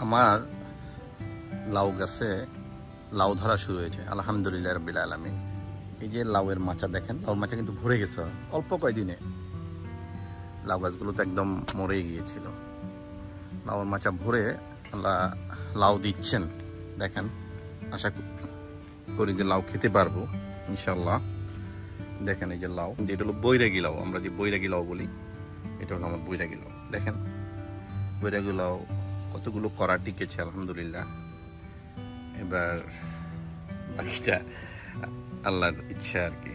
আমার লাউ গাছে লাউ ধরা শুরু হয়েছে, আলহামদুলিল্লাহ রাব্বিল আলামিন। এই যে লাউয়ের মাচা দেখেন, লাউর মাচা কিন্তু ভরে গেছে অল্প কয়দিনে। লাউ গাছগুলো তো একদম মরে গিয়েছিল, লাউয়ের মাচা ভরে আল্লাহ লাউ দিচ্ছেন। দেখেন, আশা করি যে লাউ খেতে পারবো ইনশাল্লাহ। দেখেন এই যে লাউ, যেটা হলো বৈরাগী লাউ, আমরা যে বৈরাগী লাউ বলি, এটা হলো আমার বৈরাগী লাউ। দেখেন বৈরাগী লাউ কতগুলো করা টিকেছে আলহামদুলিল্লাহ। এবার বাকিটা আল্লাহর ইচ্ছা আর কি।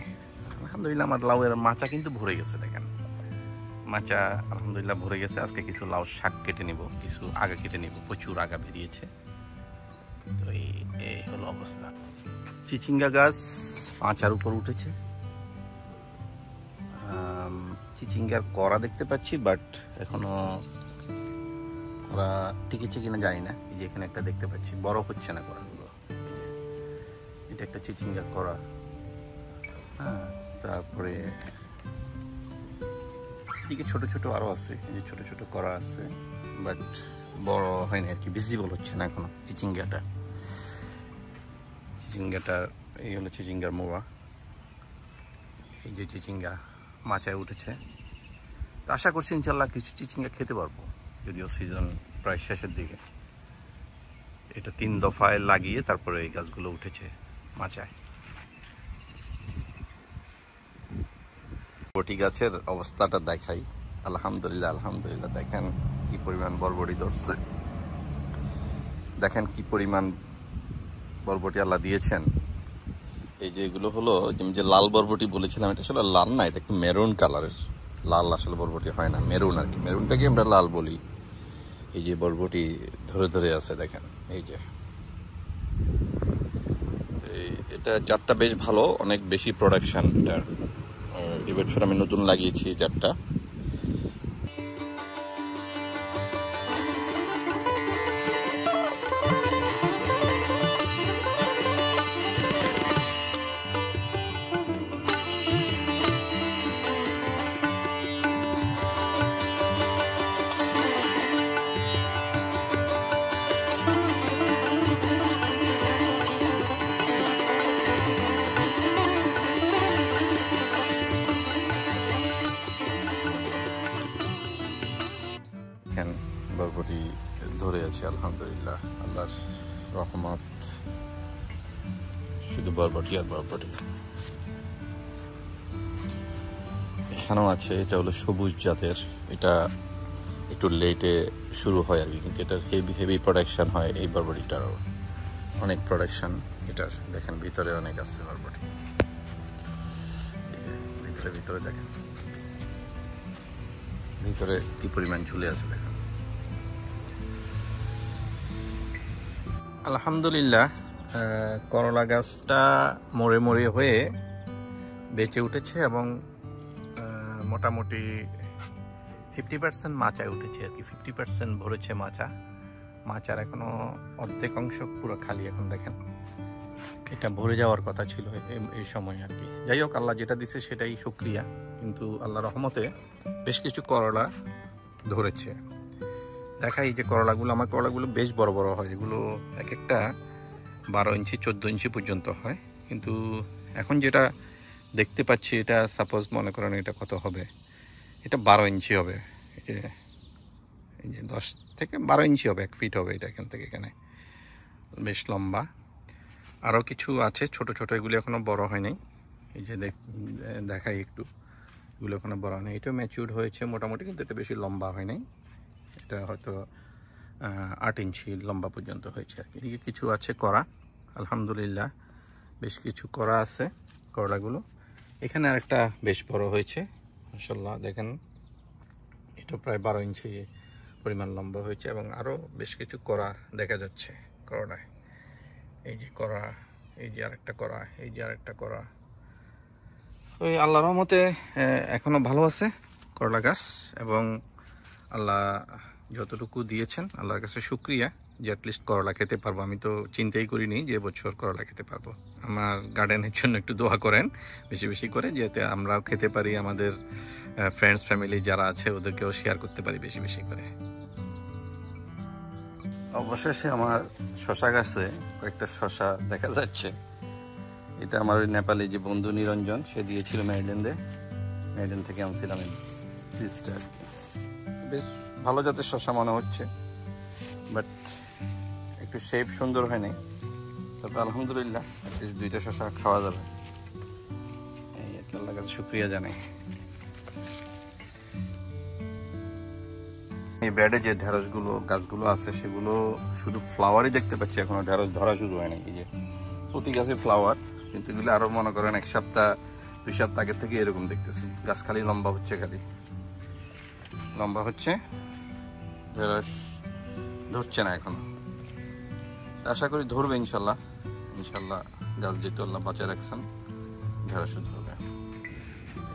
আলহামদুলিল্লাহ আমার লাউয়ের মাচা কিন্তু ভরে গেছে। দেখেন মাচা আলহামদুলিল্লাহ ভরে গেছে। আজকে কিছু লাউ শাক কেটে নিব, কিছু আগা কেটে নিব, প্রচুর আগা বেরিয়েছে। তো এই হলো অবস্থা। চিচিঙ্গা গাছ মাচার উপর উঠেছে। চিচিঙ্গার করা দেখতে পাচ্ছি, বাট এখনো করা টিকেছে কিনা জানি না। এই যে এখানে একটা দেখতে পাচ্ছি, বড় হচ্ছে না করাগুলো। এটা একটা চিচিঙ্গার করা। হ্যাঁ, তারপরে দিকে ছোট ছোট আরো আছে, এই যে ছোট ছোট করা আছে, বাট বড় হয়নি আর কি, ভিজিবল হচ্ছে না এখনো চিচিঙ্গাটা। চিচিঙ্গাটার এই হলো চিচিঙ্গার মোয়া। এই যে চিচিঙ্গা মাচায় উঠেছে। তো আশা করছি ইনশাল্লাহ কিছু চিচিঙ্গা খেতে পারবো, যদিও সিজন প্রায় শেষের দিকে। এটা 3 দফায় লাগিয়ে তারপরে এই গাছগুলো উঠেছে মাচায়। বরবটি গাছের অবস্থাটা দেখাই। আলহামদুলিল্লাহ আলহামদুলিল্লাহ, দেখেন কি পরিমাণ বরবটি ধরছে, দেখেন কি পরিমাণ বরবটি আল্লাহ দিয়েছেন। এই যে এগুলো হলো যে লাল বরবটি বলেছিলাম, এটা আসলে লাল না, এটা একটু মেরুন কালারের। লাল আসলে বরবটি হয় না, মেরুন আর কি, মেরুনটাকে আমরা লাল বলি। এই যে বরবটি ধরে ধরে আছে দেখেন, এই যে এটা জাতটা বেশ ভালো, অনেক বেশি প্রোডাকশন এটার। এবছর আমি নতুন লাগিয়েছি জাতটা। বরবটি ধরে আছে আলহামদুলিল্লাহ, আল্লাহর রহমত। শুধু বরবটি আর বরবটি। এখানেও আছে, এটা হলো সবুজ জাতের। এটা একটু লেটে শুরু হয় আর কি, কিন্তু এটার হেভি প্রোডাকশন হয়। এই বরবটিটারও অনেক প্রোডাকশন এটার। দেখেন ভিতরে অনেক আছে বরবটি, ভিতরে দেখেন ভিতরে কি পরিমাণ ঝুলে আছে দেখেন। আলহামদুলিল্লাহ করলা গাছটা মরে হয়ে বেঁচে উঠেছে এবং মোটামুটি 50% মাচায় উঠেছে আর কি, 50% ভরেছে মাচার এখনো অর্ধেক অংশ পুরো খালি। এখন দেখেন এটা ভরে যাওয়ার কথা ছিল এই সময় আর কি। যাই হোক, আল্লাহ যেটা দিছে সেটাই শুকরিয়া। কিন্তু আল্লাহ রহমতে বেশ কিছু করলা ধরেছে। দেখা এই যে করলাগুলো, আমার করলাগুলো বেশ বড় বড় হয়। এগুলো এক একটা 12 ইঞ্চি 14 ইঞ্চি পর্যন্ত হয়। কিন্তু এখন যেটা দেখতে পাচ্ছি, এটা সাপোজ মনে করেন এটা কত হবে, এটা 12 ইঞ্চি হবে। এই যে 10 থেকে 12 ইঞ্চি হবে, 1 ফিট হবে এটা এখান থেকে এখানে, বেশ লম্বা। আরও কিছু আছে ছোট ছোট, এগুলো এখনও বড় হয় নাই। এই যে দেখাই একটু, এগুলো এখনও বড় হয় নাই। এটা ম্যাচিউর হয়েছে মোটামুটি, কিন্তু এটা বেশি লম্বা হয় নাই। এটা হয়তো 8 ইঞ্চি লম্বা পর্যন্ত হয়েছে আর কি। এদিকে কিছু আছে করা, আলহামদুলিল্লাহ বেশ কিছু করা আছে করলাগুলো। এখানে আরেকটা বেশ বড় হয়েছে মাশাআল্লাহ, দেখেন এটা প্রায় 12 ইঞ্চি পরিমাণ লম্বা হয়েছে এবং আরও বেশ কিছু করা দেখা যাচ্ছে করলায়। এই যে করা, এই যে আরেকটা করা, এই যে আরেকটা করা। ওই আল্লাহর রহমতে এখনও ভালো আছে করলা গাছ, এবং আল্লাহ যতটুকু দিয়েছেন আল্লাহর কাছে শুকরিয়া যে অ্যাটলিস্ট করলা খেতে পারবো। আমি তো চিন্তাই করিনি যে বছর করলা খেতে পারবো। আমার গার্ডেনের জন্য একটু দোয়া করেন বেশি বেশি করে, যাতে আমরাও খেতে পারি, আমাদের ফ্রেন্ডস ফ্যামিলি যারা আছে ওদেরকেও শেয়ার করতে পারি বেশি বেশি করে। অবশেষে আমার শশা গাছে কয়েকটা শশা দেখা যাচ্ছে। এটা আমার ওই নেপালি যে বন্ধু নিরঞ্জন, সে দিয়েছিল মেরিল্যান্ড থেকে আনছিলাম এই বীজটা আর কি। বেশ ভালো জাতের শশা মনে হচ্ছে, বাট একটু শেপ সুন্দর হয় নাই। তবে আলহামদুলিল্লাহ দুইটা শশা খাওয়া যাবে, এই আর কি। আল্লাহর কাছে শুকরিয়া জানাই। এই ব্যাডে যে ঢেঁড়সগুলো গাছগুলো আছে সেগুলো শুধু ফ্লাওয়ারই দেখতে পাচ্ছি, এখনো ঢেঁড়স ধরা শুরু হয় নাই। এই যে প্রতি গাছে ফ্লাওয়ার, কিন্তু এগুলো আরো মনে করেন 1 সপ্তাহ 2 সপ্তাহ আগের থেকে এরকম দেখতেছি। গাছ খালি লম্বা হচ্ছে, ঢেঁড়স ধরছে না এখনো। আশা করি ধরবে ইনশাল্লাহ। গাছ যেহেতু আল্লাহ বাঁচিয়ে রাখছেন, ঢেঁড়স ধরবে।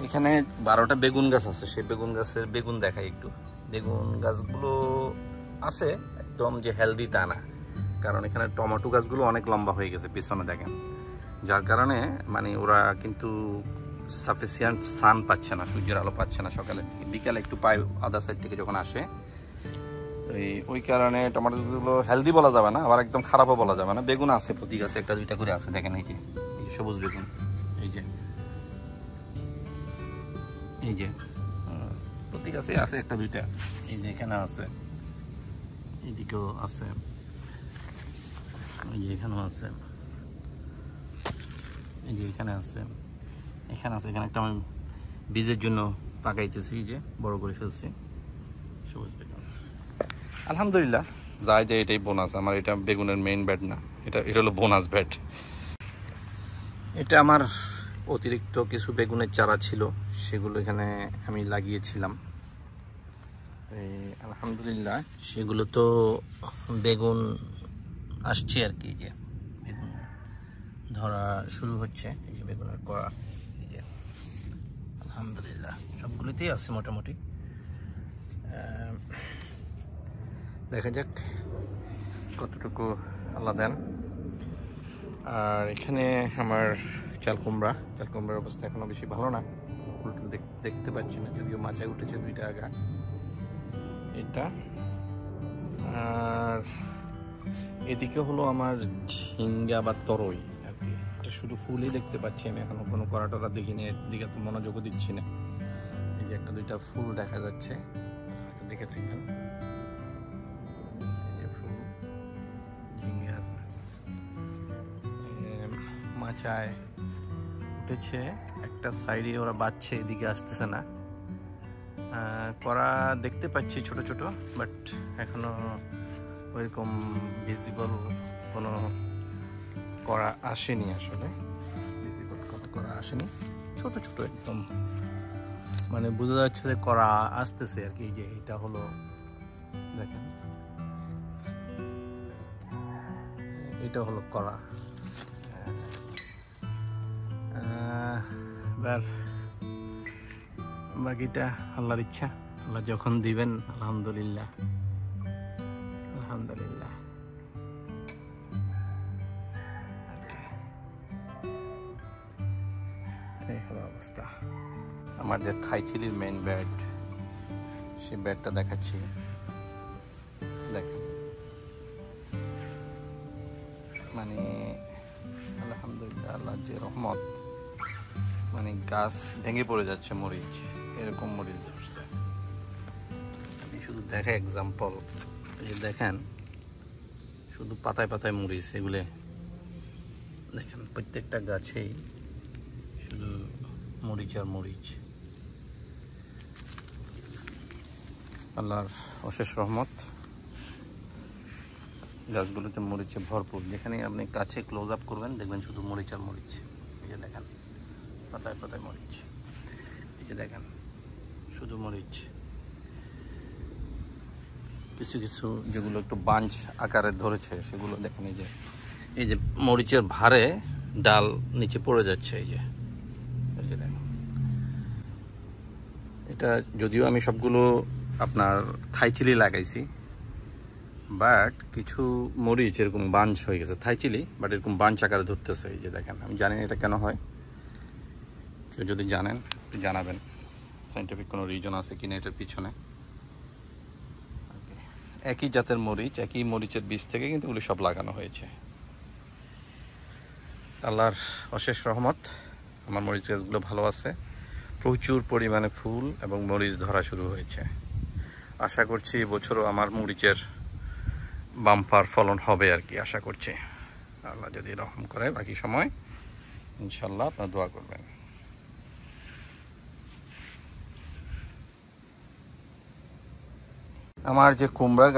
এখানে 12টা বেগুন গাছ আছে, সেই বেগুন গাছের বেগুন দেখাই একটু। বেগুন গাছগুলো আছে একদম যে হেলদি তা না, কারণ এখানে টমেটো গাছগুলো অনেক লম্বা হয়ে গেছে পিছনে দেখেন, যার কারণে মানে ওরা কিন্তু সাফিসিয়েন্ট সান পাচ্ছে না, সূর্যের আলো পাচ্ছে না সকালে, বিকালে একটু পায় আদার সাইড থেকে যখন আসে। ওই কারণে টমেটোগুলো হেলদি বলা যাবে না, আবার একদম খারাপও বলা যাবে না। বেগুন আছে প্রতি গাছে 1-2টা করে আছে, দেখেন এই যে সবুজ বেগুন, এই যে প্রতি গাছে আছে 1-2টা। এই যে এখানে আছে, এইদিকেও আছে, এই যে এখানেও আছে, এই যে এখানে আছে, এখানে একটা আমি বীজের জন্য পাকাইতেছি, যে বড় করে ফেলছি সবুজ বেগুন। আলহামদুলিল্লাহ যাই যায় এটাই বোনাস। আমার এটা বেগুনের মেইন ব্যাড না, এটা হলো বোনাস ব্যাড। এটা আমার অতিরিক্ত কিছু বেগুনের চারা ছিল, সেগুলো এখানে আমি লাগিয়েছিলাম। আলহামদুলিল্লাহ সেগুলো তো বেগুন আসছে আর কি, যে বেগুন ধরা শুরু হচ্ছে। এই যে বেগুনের কড়া, এই যে আলহামদুলিল্লাহ সবগুলোতেই আছে মোটামুটি। দেখা যাক কতটুকু আল্লাহ দেন। আর এখানে আমার চাল কুমড়ার অবস্থা এখনো বেশি ভালো না, ফুলটুল দেখতে পাচ্ছি না, যদিও মাচায় উঠেছে 2টা আগা এটা। আর এদিকে হলো আমার ঝিঙ্গা বা তরই আর কি, এটা শুধু ফুলই দেখতে পাচ্ছি আমি, এখনো কোনো কড়া টড়া দেখিনি, এর দিকে তো মনোযোগও দিচ্ছি না। এই যে 1-2টা ফুল দেখা যাচ্ছে, হয়তো দেখে থাকবেন। এই যে ফুল ঝিঙ্গার মাচায় উঠেছে, একটা সাইডে ওরা বাচ্চা, এদিকে আসতেছে না। কড়া দেখতে পাচ্ছি ছোট ছোট, বাট এখনো ওইরকম ভিজিবল কোনো কড়া আসেনি, আসলে ভিজিবল কোনো কড়া আসেনি, ছোট ছোট একদম, মানে বোঝা যাচ্ছে যে কড়া আসতেছে আর কি। যে এটা হলো দেখেন, এটা হলো কড়া। এবার বাকিটা আল্লাহর ইচ্ছা, আল্লাহ যখন দিবেন আলহামদুলিল্লাহ। এই হলো অবস্থা। আমার যে থাই চিলির মেইন ব্যাড, সেই ব্যাডটা দেখাচ্ছি, দেখেন মানে আলহামদুলিল্লাহ আল্লাহর যে রহমত, মানে গাছ ভেঙে পড়ে যাচ্ছে মরিচ, এরকম মরিচ ধরছে। আমি শুধু দেখা এক্সাম্পল, এই যে দেখেন শুধু পাতায় পাতায় মরিচ, এগুলো দেখেন প্রত্যেকটা গাছেই শুধু মরিচ আর মরিচ। আল্লাহর অশেষ রহমত, গাছগুলোতে মরিচে ভরপুর। যেখানে আপনি কাছে ক্লোজ আপ করবেন দেখবেন শুধু মরিচ আর মরিচ। এই যে দেখেন পাতায় পাতায় মরিচ, এই যে দেখেন শুধু মরিচ। কিছু কিছু যেগুলো একটু বাঞ্চ আকারে ধরেছে সেগুলো দেখেন, এই যে মরিচের ভারে ডাল নিচে পড়ে যাচ্ছে। এই যে দেখেন, এটা যদিও আমি সবগুলো আপনার থাই চিলি লাগাইছি, বাট কিছু মরিচ এরকম বাঞ্চ হয়ে গেছে, থাই চিলি বাট এরকম বাঞ্চ আকারে ধরতেছে। এই যে দেখেন, আমি জানি না এটা কেন হয়, কেউ যদি জানেন একটু জানাবেন, সায়েন্টিফিক কোনো রিজন আছে কিনা এটার পিছনে। একই জাতের মরিচ, একই মরিচের বীজ থেকে কিন্তু এগুলো সব লাগানো হয়েছে। আল্লাহর অশেষ রহমত, আমার মরিচ গাছগুলো ভালো আছে, প্রচুর পরিমাণে ফুল এবং মরিচ ধরা শুরু হয়েছে। আশা করছি এবছরও আমার মরিচের বাম্পার ফলন হবে আর কি, আশা করছি। আল্লাহ যদি রহম করে বাকি সময় ইনশাল্লাহ আপনারা দোয়া করবেন। আমার যে কুমড়া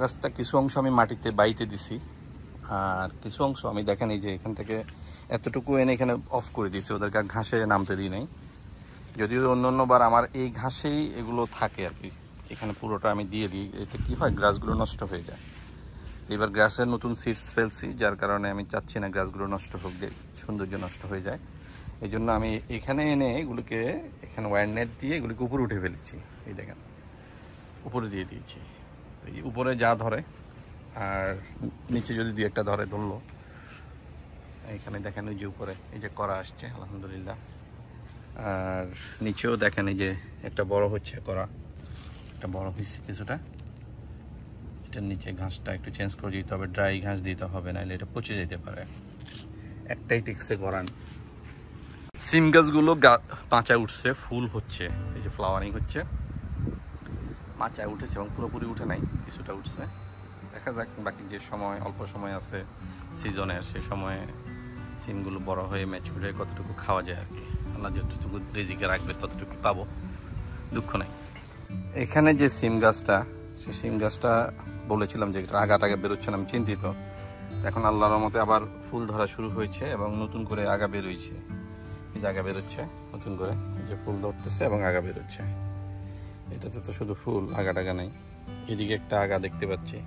গাছটা কিছু অংশ আমি মাটিতে বাইতে দিছি, আর কিছু অংশ আমি দেখেন এই যে এখান থেকে এতটুকু এনে এখানে অফ করে দিয়েছি, ওদেরকে আর ঘাসে নামতে দিই নাই। যদিও অন্যান্যবার আমার এই ঘাসেই এগুলো থাকে আর কি, এখানে পুরোটা আমি দিয়ে দিই, এতে কি হয় গাছগুলো নষ্ট হয়ে যায়। তো এবার গ্রাসের নতুন সিডস ফেলছি, যার কারণে আমি চাচ্ছি না গাছগুলো নষ্ট হোক, সৌন্দর্য নষ্ট হয়ে যায়। এই জন্য আমি এখানে এনে এগুলোকে এখানে ওয়্যার নেট দিয়ে এগুলোকে উপরে উঠে ফেলেছি। এই দেখেন উপরে দিয়ে দিয়েছি, এই উপরে যা ধরে আর নিচে যদি দুই একটা ধরলো। এখানে দেখেন ওই যে উপরে এই যে করা আসছে আলহামদুলিল্লাহ, আর নিচেও দেখেন এই যে একটা বড় হচ্ছে করা, একটা বড় হয়েছে কিছুটা। এটার নিচে ঘাসটা একটু চেঞ্জ করে দিতে হবে, ড্রাই ঘাস দিতে হবে, নাহলে এটা পচে যেতে পারে। একটাই টিকসে করান। সিম গাছগুলো মাচায় উঠছে, ফুল হচ্ছে, এই যে ফ্লাওয়ারিং হচ্ছে, মাচায় উঠেছে এবং পুরোপুরি উঠে নাই, কিছুটা উঠছে। দেখা যাক বাকি যে সময় অল্প সময় আছে সিজনের, সে সময়ে সিমগুলো বড় হয়ে ম্যাচিউর হয়ে কতটুকু খাওয়া যায় আর কি। আল্লাহ যতটুকু রিজিকে রাখবে ততটুকু পাবো, দুঃখ নাই। এখানে যে সিম গাছটা, সেই সিম গাছটা বলেছিলাম যে আগাটাকে বেরোচ্ছে না, আমি চিন্তিত। এখন আল্লাহর রহমতে আবার ফুল ধরা শুরু হয়েছে এবং নতুন করে আগা বেরোইছে, এই যে আগা বেরোচ্ছে নতুন করে, এই যে ফুল ধরতেছে এবং আগা বেরোচ্ছে। এটাতে তো শুধু ফুল, আগা টাগা নেই। এদিকে একটা আগা দেখতে পাচ্ছি।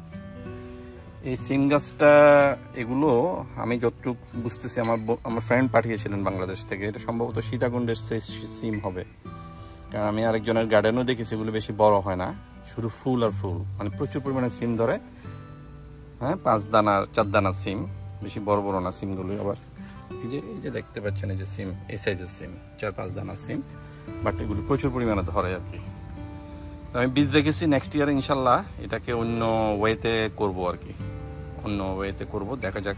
এই সিম গাছটা এগুলো আমি যতটুকু বুঝতেছি, আমার ফ্রেন্ড পাঠিয়েছিলেন বাংলাদেশ থেকে, এটা সম্ভবত সীতাকুণ্ডের সিম হবে। কারণ আমি আরেকজনের গার্ডেনও দেখেছি, এগুলো বেশি বড় হয় না, শুধু ফুল আর ফুল, মানে প্রচুর পরিমাণে সিম ধরে। হ্যাঁ, 5 দানার 4 দানার সিম, বেশি বড় বড় না সিমগুলো। আবার এই যে দেখতে পাচ্ছেন এই যে সিম, এই সাইজের সিম, 4-5 দানার সিম, বাট এগুলো প্রচুর পরিমাণে ধরে আর কি। আমি বীজ রেখেছি, নেক্সট ইয়ার ইনশাল্লাহ এটাকে অন্য ওয়েতে করব আর কি, অন্য ওয়েতে করব। দেখা যাক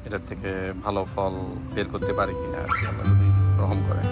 এটার থেকে ভালো ফল বের করতে পারি কিনা আর কি, আল্লাহ যদি রহম করে।